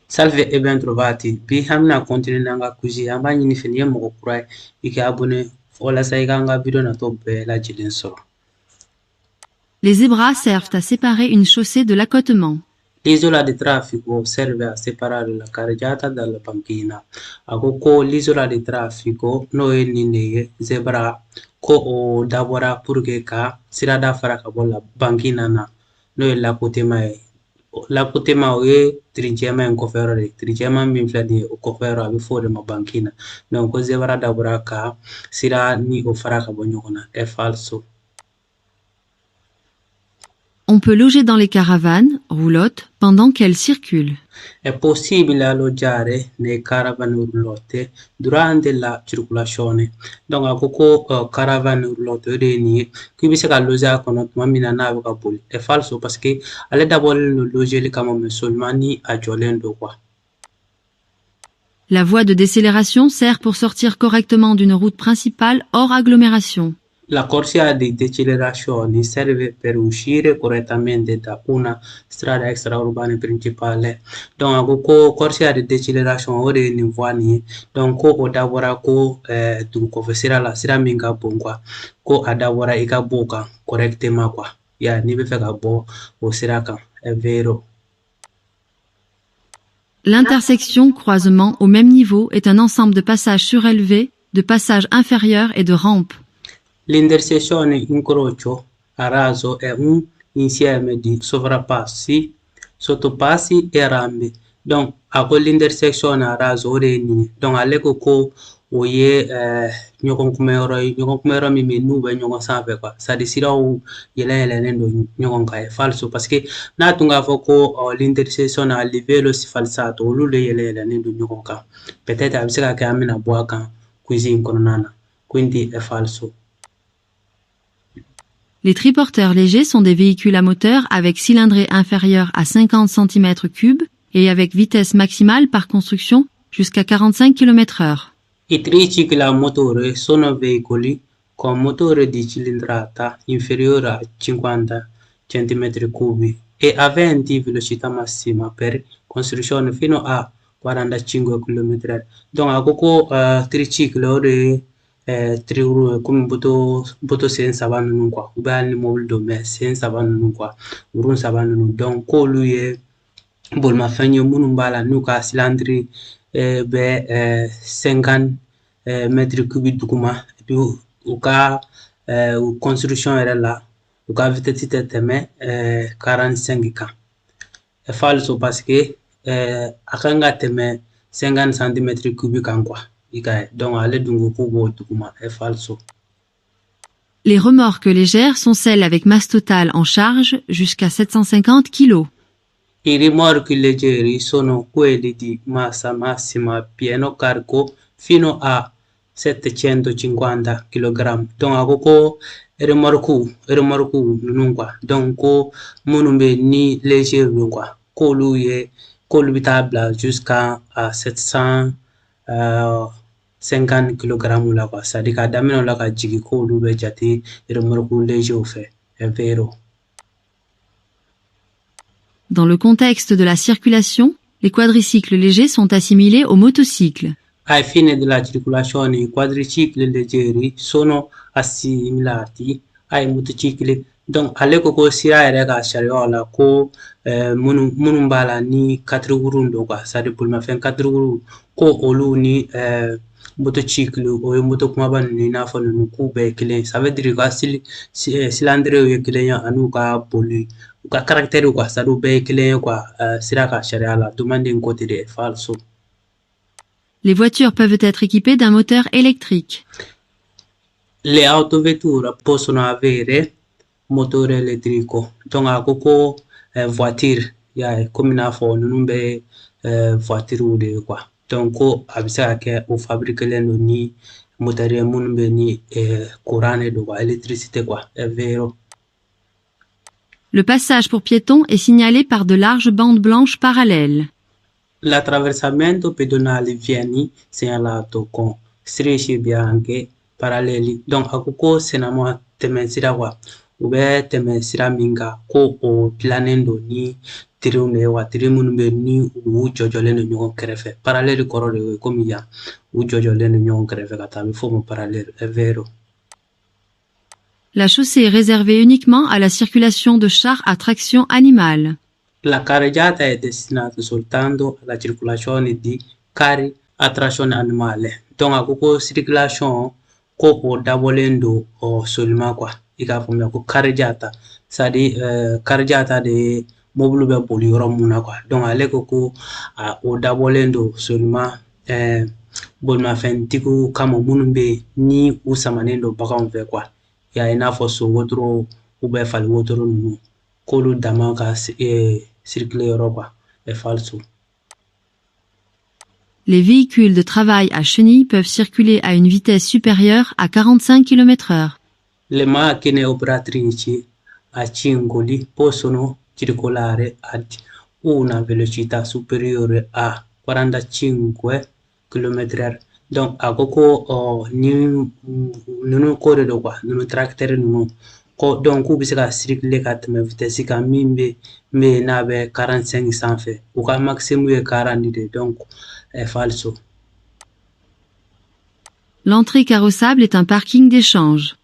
Salve e ben trovati. Bi hamna continue nanga kuji amba nyini fini mo kurai ike abone wala saiganga video na to be la jilin so. Les zébras servent à séparer une chaussée de l'accotement. L'isola di traffico serve a separare la carreggiata dalla panchina. Agoko l'isola di traffico no e nine zebra ko o dabora purge ka sirada faraka bolla banchina na no e la kote mai la kote ma o ye trincema en kofero de trincema min fladi o kofero abi fode ma banchina donc ko zebra dabora ka sira ni o faraka bo nyokona è falso. On peut loger dans les caravanes, roulottes, pendant qu'elles circulent. È possibile alloggiare nei caravan roulotte durante la circolazione. Donc akoko caravan roulotte reni qui bisa ka loger kono tuma mina na ka boli. È falso parce que ale d'abord le loger le kama seulement ni a jolen do quoi. La voie de décélération sert pour sortir correctement d'une route principale hors agglomération. La corsia di decelerazione serve per uscire correttamente da una strada extraurbana principale. Donc, ako corsia di decelerazione ore ni voani. Donc, ko odabora ko du ko sira la sira minga bon quoi. Ko adabora ika boka correctement quoi. Ya ni be fe ka bo o sira kan. È vero. L'intersection croisement au même niveau est un ensemble de passages surélevés, de passages inférieurs et de rampes. L'intersezione incrocio a raso è un insieme di sovrappassi, sottopassi e rampe. Donc, ako l'intersezione a raso ore ni. Donc, aleko ko oye nyokon kumero mi menu be nyokon sanfɛ quoi. Ça décide où yɛlɛnen do nyokon ka è falso parce que n'a tunga fɔ ko l'intersezione a livello si falsato olu le yɛlɛnen do nyokon kan. Peut-être a bɛ se ka kɛ an bɛna bɔ a kan cuisine kɔnɔna na. Quindi è falso. Les triporteurs légers sont des véhicules à moteur avec cylindrée inférieure à 50 cm3 et avec vitesse maximale par construction jusqu'à 45 km/h. I tricicli a motore sono veicoli con motore di cilindrata inferiore a 50 cm3 e aventi velocità massima per costruzione fino a 45 km/h. Donc, akoko tricicli ore triuru comme boto sen saba nunu quoi ou bien ni mobile do mais sen saba nunu quoi urun saba nunu donc kolu ye bolmafɛn ye minnu b'a la n'u ka cylindre bɛ 50 mètres cubes duguma u ka construction yɛrɛ la u ka vitesse tɛ tɛmɛ 45 kan. È falso parce que a kan ka tɛmɛ 50 cm3 kan quoi. Donc, ale dungu kubo duguma è falso. Les remorques légères sont celles avec masse totale en charge jusqu'à 750 kg. I rimorchi leggeri sono quelli di massa massima pieno carico fino a 750 kg. Donc, akoko remorku nunun quoi. Donc, ko munun be ni léger quoi. Kolu bi taa bila jusqu'à 750 kg la quoi. C'est-à-dire ka daminɛ la ka jigi kolu be jate remorku léger fɛ. È vero. Dans le contexte de la circulation, les quadricycles légers sont assimilés aux motocycles. Ai fini della circolazione, i quadricicli leggeri sono assimilati ai motocicli. Donc, ale ko sira yɛrɛ ka sariyaw la ko minnu b'a la ni 4 roues do quoi. C'est-à-dire bolimafɛn 4 roues ko olu ni motocycle o ye moto kumaba ninnu i n'a fɔ ninnu k'u bɛɛ ye kelen. Ça veut dire ka cylindre ye kelen ye an'u ka boli u ka caractère quoi. C'est-à-dire u bɛɛ ye kelen ye quoi. Sira ka sariya la demande in côté de falso. Les voitures peuvent être équipées d'un moteur électrique. Le autovetture possono avere motore elettrico. Donc, akoko voiture ya comme n'a fɔ ninnu bɛ voiture de ye quoi. Donc, ko a bɛ se ka kɛ o fabriquelen do ni moteur ye minnu bɛ ni courant de do quoi, électricité quoi. È vero. Le passage pour piétons est signalé par de larges bandes blanches parallèles. L'attraversamento pedonale viene segnalato con strisce bianche paralleli. Donc, akoko senamo tɛmɛ sira quoi. U bɛ tɛmɛ sira min kan ko o dilannen do ni tiriw wa tiri minnu bɛ ni u jɔjɔlen don ɲɔgɔn kɛrɛfɛ parallèle kɔrɔ de ye komi yan u jɔjɔlen don ɲɔgɔn kɛrɛfɛ ka taa a bɛ fɔ o ma parallèle vero. La chaussée est réservée uniquement à la circulation de chars à traction animale. La carreggiata è destinata soltanto alla circolazione di carri a trazione animale. Donc a ko ko circulation ko o dabɔlen don seulement quoi i k'a faamuya ko carreggiata c'est-à-dire carreggiata de ye mobile bɛ boli yɔrɔ mun na quoi. Donc ale ko ko o dabɔlen don seulement bolimafɛntigiw kama minnu bɛ yen ni u samanen don baganw fɛ quoi. Ya i n'a fɔ so wotoro ou bien fali wotoro ninnu k'olu dama ka circuler yɔrɔ quoi est falso. Les véhicules de travail à chenilles peuvent circuler à une vitesse supérieure à 45 km/h. Le macchine operatrici a cingoli possono circolare ad una velocità superiore a 45 km/h. Donc a ko ko nunu ko de don quoi nunu tracteur nunu ko donc k'u bɛ se ka circuler ka tɛmɛ vitesse kan min bɛ n'a bɛ 45 sanfɛ u ka maximum ye 40 de donc est falso. L'entrée carrossable est un parking d'échange.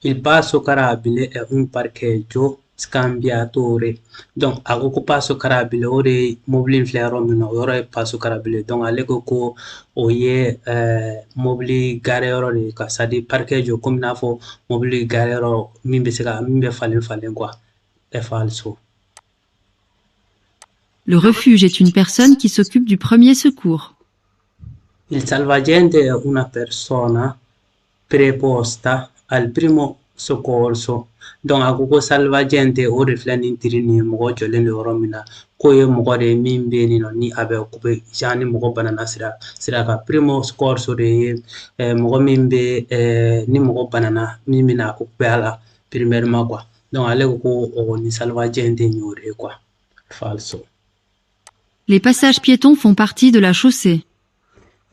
Il passo carabile è un parcheggio scambiatore. Donc a ko ko passo carabile o de mobile filɛ yɔrɔ min na o yɔrɔ ye passo carabile donc ale ko ko o ye mobile gare yɔrɔ de ka c'est à dire parcheggio comme n'a fɔ mobile gare yɔrɔ min bɛ falen quoi est falso. Le refuge est une personne qui s'occupe du premier secours. Il salvagente è una persona preposta al primo soccorso. Donc a ko ko salvagente o de filɛ nin tiri nin ye mɔgɔ jɔlen don yɔrɔ min na k'o ye mɔgɔ de ye min bɛ yen nɔ ni a bɛ occupé genre ni mɔgɔ banana sira kan primo soccorso de ye mɔgɔ min bɛ ni mɔgɔ banana min bɛna occupé a la premièrement quoi. Donc ale ko ko ni salvagente y'o de ye quoi falso. Les passages piétons font partie de la chaussée.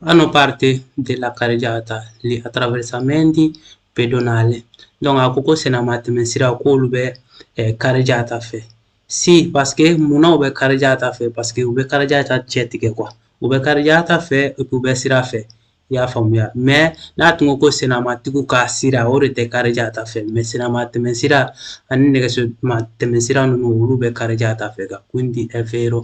Fanno parte della carreggiata gli attraversamenti pedonali. Donc a ko ko senama sira k'olu bɛ carreggiata fɛ. Si parce que munna u bɛ carreggiata fɛ parce que u bɛ carreggiata cɛ tigɛ quoi. U bɛ carreggiata fɛ et puis u bɛ sira fɛ. I y'a faamuya mais n'a tun ko senamatigiw ka sira o de tɛ carreggiata fɛ mais senamatɛmɛsira ani nɛgɛsomatɛmɛsira ninnu olu bɛ carreggiata fɛ ka quindi è vero.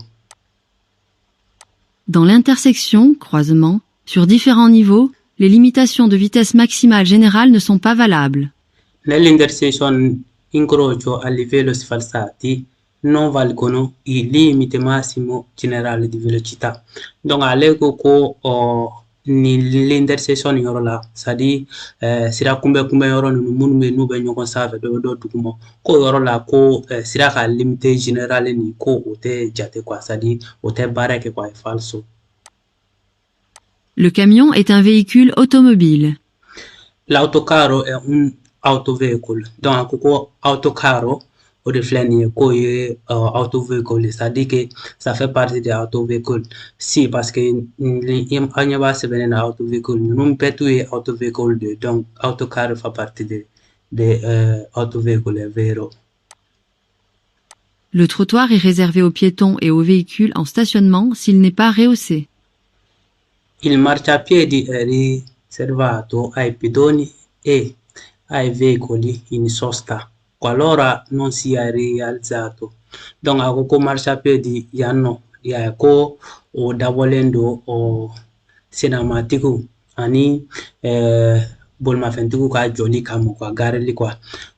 Dans l'intersection, croisement, sur différents niveaux, les limitations de vitesse maximale générale ne sont pas valables. Nell'intersection incrocio a livello sfalsati non valgono i limiti massimo generale di velocità. Donc ale ko ni l'intersection yɔrɔ la c'est-à-dire sira kunbɛn yɔrɔ ninnu minnu bɛ n'u bɛ ɲɔgɔn sanfɛ dɔ bɛ dɔ duguma ko yɔrɔ la ko sira ka limite générale ni ko o tɛ jate quoi c'est-à-dire o tɛ baara kɛ quoi est falso. Le camion est un véhicule automobile. L'autocarro è un autoveicolo. Donc a ko ko autocarro o de filɛ nin ye k'o ye autovéhicule c'est-à-dire que ça fait partie des autovéhicules. Si parce que an ɲɛ b'a sɛbɛnnen na autovéhicule ninnu bɛɛ t'u ye autovéhicule de donc autocar fait partie des autovéhicules est vero. Le trottoir est réservé aux piétons et aux véhicules en stationnement s'il n'est pas rehaussé. Il marciapiedi è riservato ai pedoni e ai veicoli in sosta qualora non sia rialzato. Donc a ko ko marciapiedi yan nɔ ya ko o dabɔlen don senamatigiw ani bolimafɛntigiw ka jɔli kama ka garili quoi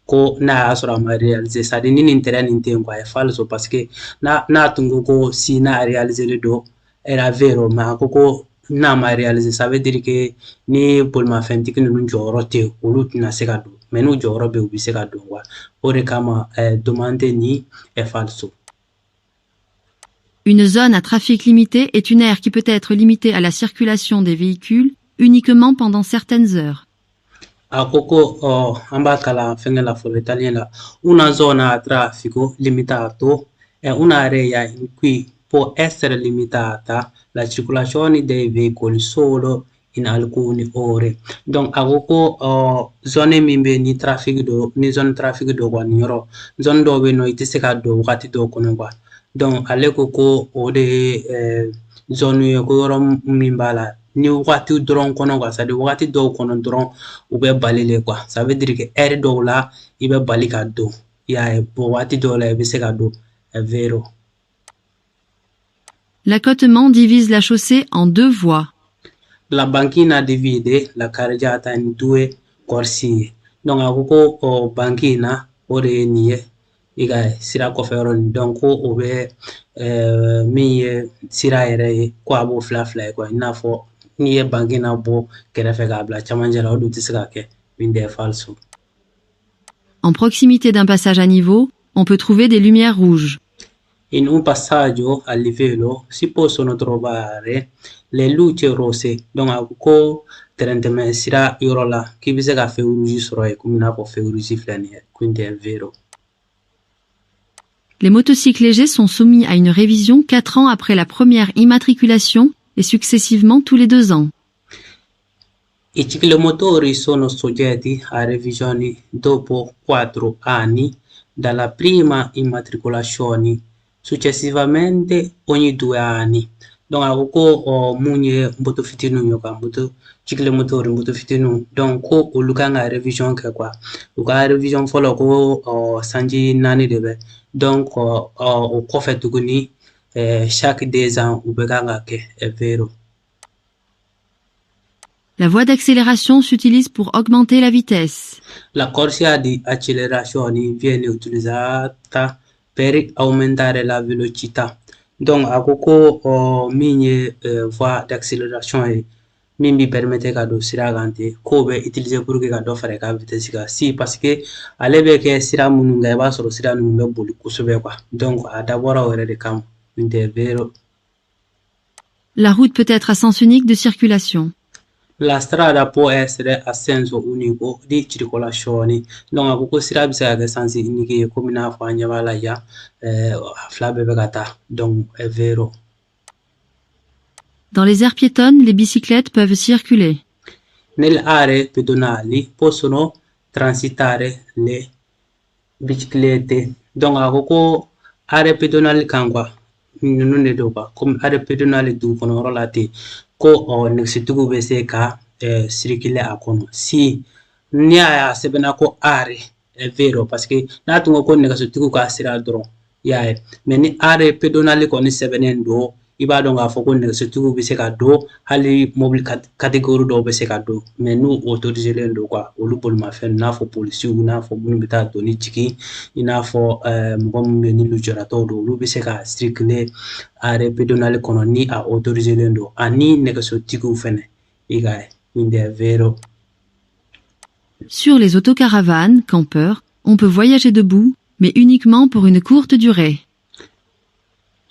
ko n'a y'a sɔrɔ a ma réaliser c'est-à-dire ni nin tɛrɛ nin tɛ yen quoi est falso parce que n'a tun ko ko si n'a réalisé don era vero mais a ko ko n'a ma réaliser ça veut dire que ni bolimafɛntigi ninnu jɔyɔrɔ tɛ yen olu tɛna se ka don mais n'u jɔyɔrɔ bɛ yen u bɛ se ka don quoi o de kama demande ni est falso. Une zone à trafic limité est une aire qui peut être limitée à la circulation des véhicules uniquement pendant certaines heures. A ko ko an b'a kalan fɛngɛ la fɔlɔ italien la una zona a traffico limitato è un'area in cui può essere limitata la circolazione dei veicoli solo in alcune ore. Donc a ko ko zone min bɛ ni zone trafic dɔ kɔni yɔrɔ zone dɔw bɛ yen nɔ i tɛ se ka don wagati dɔw kɔnɔ quoi donc ale ko o de zone ye ko yɔrɔ min b'a la ni wagati dɔrɔn kɔnɔ quoi, c'est à dire wagati dɔw kɔnɔ dɔrɔn u bɛ bali le quoi, ça veut dire que heure dɔw la i bɛ bali ka don, i y'a ye, bon wagati dɔw la i bɛ se ka don, è vero. L'accotement divise la chaussée en 2 voies. La banchina divide la carreggiata in 2 corsie. Donc a ko ko banchina o de ni ye i ka sira kɔfɛ yɔrɔ nin, donc ko o bɛ min ye sira yɛrɛ ye ko a b'o fila fila ye quoi, i n'a fɔ n'i ye banchina bɔ kɛrɛfɛ k'a bila cɛmancɛ la o dun tɛ se ka kɛ, quindi è falso. En proximité d'un passage à niveau, on peut trouver des lumières rouges. In un passaggio a livello si possono trovare le luci rosse, donc a ko tɛrɛntɛmɛ sira yɔrɔ la k'i bɛ se ka feu rouge sɔrɔ yen komi i n'a fɔ feu rouge filɛ nin ye, quindi è vero. Les motocycles légers sont soumis à une révision 4 ans après la première immatriculation et successivement tous les 2 ans. I ciclomotori sono soggetti a revisioni dopo 4 anni dalla prima immatricolazione, successivamente ogni 2 anni. Donc a ko mun ye moto fitininw ye quoi, moto ciclomotori moto fitininw, donc ko olu kan ka revision kɛ quoi, u ka revision fɔlɔ ko sanji 4 de bɛ, donc o kɔfɛ tuguni chaque 2 ans u bɛ kan ka kɛ, è vero. La voie d'accélération s'utilise pour augmenter la vitesse. La corsia di accelerazione viene utilizzata per aumentare la velocità. Donc a ko ko min ye voie d'accélération ye min bi permettre ka don sira kan ten, k'o bɛ utiliser pour que ka dɔ fara i ka vitesse kan, si parce que ale bɛ kɛ sira minnu kan i b'a sɔrɔ sira ninnu bɛ boli kosɛbɛ quoi, donc a dabɔra o yɛrɛ de kama, quindi è vero. La route peut être à sens unique de circulation. La strada può essere a senso unico di circolazione, donc a ko sira bɛ se ka kɛ sens unique ye komi n'a fɔ an ɲɛ b'a la yan fila bɛɛ bɛ ka taa, donc è vero. Dans les aires piétonnes, les bicyclettes peuvent circuler. Nelle aree pedonali possono transitare le biciclette, donc a ko aree pedonali kan quoi, ninnu de don quoi, comme aree pedonali dugu kɔnɔ yɔrɔ la ten, ko nɛgɛsotigiw bɛ se ka circuler a kɔnɔ, si ni y'a sɛbɛnna ko are, è vero, parce que n'a tun ko nɛgɛsotigiw ka sira dɔrɔn, i y'a ye, mais ni are pedonali kɔni sɛbɛnnen don i b'a dɔn k'a fɔ ko nɛgɛsotigiw bɛ se ka don, hali mobili catégorie dɔw bɛ se ka don, mais n'u autoriselen don quoi, olu bolimafɛn i n'a fɔ polisiw, i n'a fɔ minnu bɛ taa doni jigin, i n'a fɔ mɔgɔ minnu bɛ ni lujuratɔw don, olu bɛ se ka circuler are pedonali kɔnɔ ni a autoriselen don, ani nɛgɛsotigiw fɛnɛ, i ka ye, quindi è vero. Sur les autocaravanes, campeurs, on peut voyager debout, mais uniquement pour une courte durée.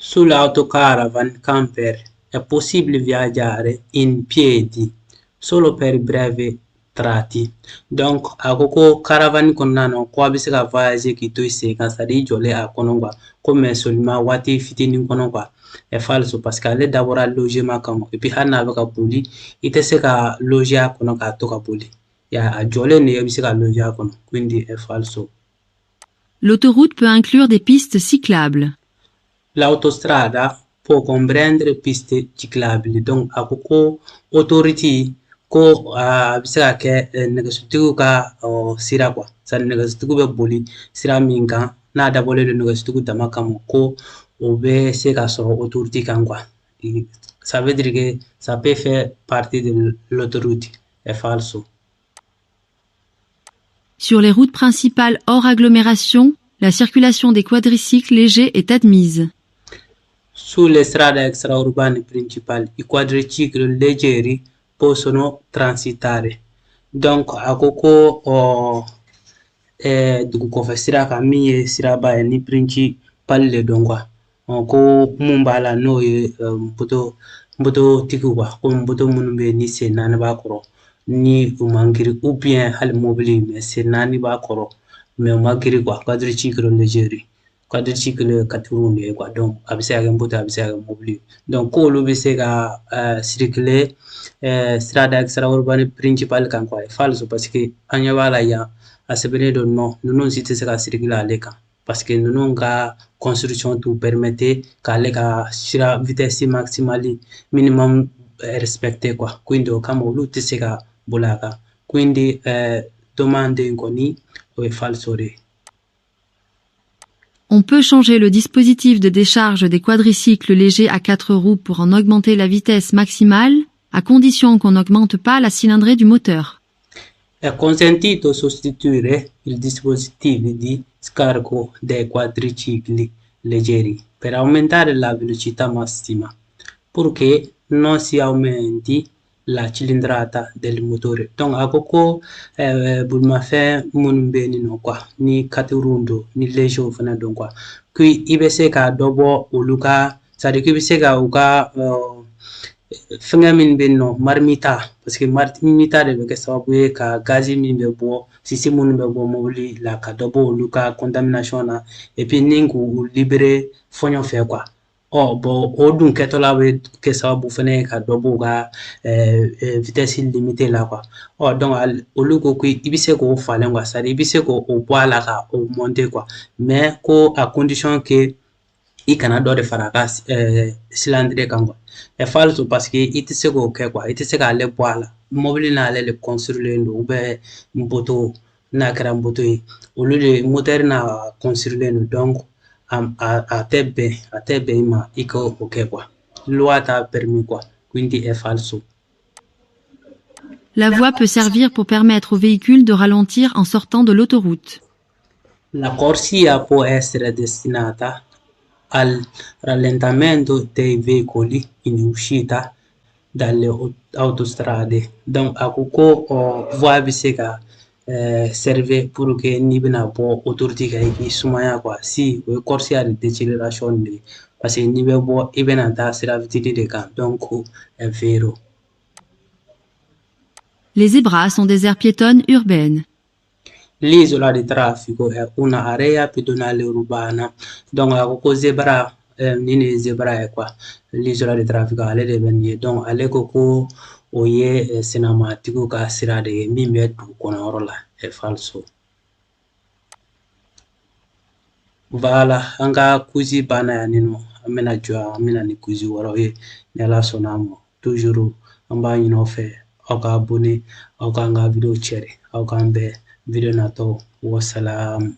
Sull'autocaravan camper è possibile viaggiare in piedi solo per brevi tratti. Donc a ko caravan kɔnɔna na ko a bɛ se ka voyager k'i to i sen kan, c'est à dire i jɔlen a kɔnɔ quoi, ko mais seulement waati fitinin kɔnɔ quoi, è falso parce que ale dabɔra logement kama, et puis hali n'a bɛ ka boli i tɛ se ka loger a kɔnɔ k'a to ka boli, a jɔlen de i bɛ se ka loger a kɔnɔ, quindi è falso. L'autoroute peut inclure des pistes cyclables. L'autostrada può comprendere piste ciclabili, donc a ko autorité ko a bɛ se ka kɛ nɛgɛsotigiw ka sira quoi, c'est à dire nɛgɛsotigiw bɛ boli sira min kan n'a dabɔlen don nɛgɛsotigiw dama kama ko o bɛ se ka sɔrɔ autorité kan quoi, ça veut dire que ça peut faire partie de l'autoroute, è falso. Sur les routes principales hors agglomération, la circulation des quadricycles légers est admise. Sulle strade extraurbane principali i quadricicli leggeri possono transitare, donc a ko dugu kɔfɛ sira kan min ye siraba ye ni principal le don quoi, ko mun b'a la n'o ye mototigiw quoi, ko moto minnu bɛ yen ni sen 4 b'a kɔrɔ ni u man girin, ou bien hali mobili mais sen 4 b'a kɔrɔ mais u ma girin quoi, quadricicli leggeri, quadricicli catégorie de ye quoi, donc a bɛ se ka kɛ moto a bɛ se ka kɛ mobili, donc k'olu bɛ se ka circuler strada extraurbane principal kan quoi, è falso parce que an ɲɛ b'a la yan a sɛbɛnnen don non ninnu si tɛ se ka circuler ale kan, parce que nous ka construction tout permettait qu'aller ka sira vitesse maximale minimum respecté quoi. Quindi o kama olu tɛ se ka bolaka. Quindi domande in kɔni o ye falso de. On peut changer le dispositif de décharge des quadricycles légers à 4 roues pour en augmenter la vitesse maximale, à condition qu'on n'augmente pas la cylindrée du moteur. È consentito sostituire il dispositivo di scarico dei quadricicli leggeri per aumentare la velocità massima, purché non si aumenti la cilindrata del motore. Donc ako ko bolimafɛn minnu bɛ yen nɔ quoi ni catégorie don ni léger fana don quoi que i bɛ se ka dɔ bɔ olu ka c'est à dire que i bɛ se ka u ka fɛngɛ min bɛ yen nɔ marimita parce que marimita de bɛ kɛ sababu ye ka gazi min bɛ bɔ sisi minnu bɛ bɔ mobili la ka dɔ bɔ olu ka contamination na et puis ni k'u libérer fɔɲɔ fɛ quoi. Bon o dun kɛtɔla bɛ kɛ sababu fana ye ka dɔ bɔ u ka vitesse limitée la quoi. Donc olu ko i bɛ se k'o falen quoi, c'est à dire i bɛ se k'o bɔ a la ka o monter quoi, mais ko à condition que i kana dɔ de fara a ka cylindrée kan quoi. È falso parce que i tɛ se k'o kɛ quoi, i tɛ se k'ale bɔ a la. Mobili n'ale de construilen don ou bien moto n'a kɛra moto ye olu de moteur n'a construilen don donc a tɛ bɛn i ma i ka o kɛ quoi. Loi t'a permis quoi, quindi è falso. La voie peut servir pour permettre aux véhicules de ralentir en sortant de l'autoroute. La corsia può essere destinata al rallentamento dei veicoli in uscita dalle autostrade. Donc ako ko voie bɛ se ka serve pour que n'i bɛna bɔ autoroute kan i k'i sumaya quoi. Si o ye corsia de décélération de ye parce que n'i bɛ bɔ i bɛna taa sira fitinin de kan donc è vero. Les zébras sont des aires piétonnes urbaines. L'isola di traffico è una area pedonale urbana. Donc ako ko zebra ni ne zebra ye quoi. L'isola di traffico ale de bɛ nin ye. Donc ale ko ko o ye senamatigiw ka sira de ye min bɛ dugu kɔnɔyɔrɔ la. È falso. Voilà, an ka kuzi banna yan nɔ. An bɛna jɔ an bɛna ni kuzi wɛrɛw ye ni Ala sɔnna a ma. Toujours an b'a ɲini aw fɛ aw ka abonné, aw k'an ka video cɛri, aw k'an bɛn video nataw. Wassalam.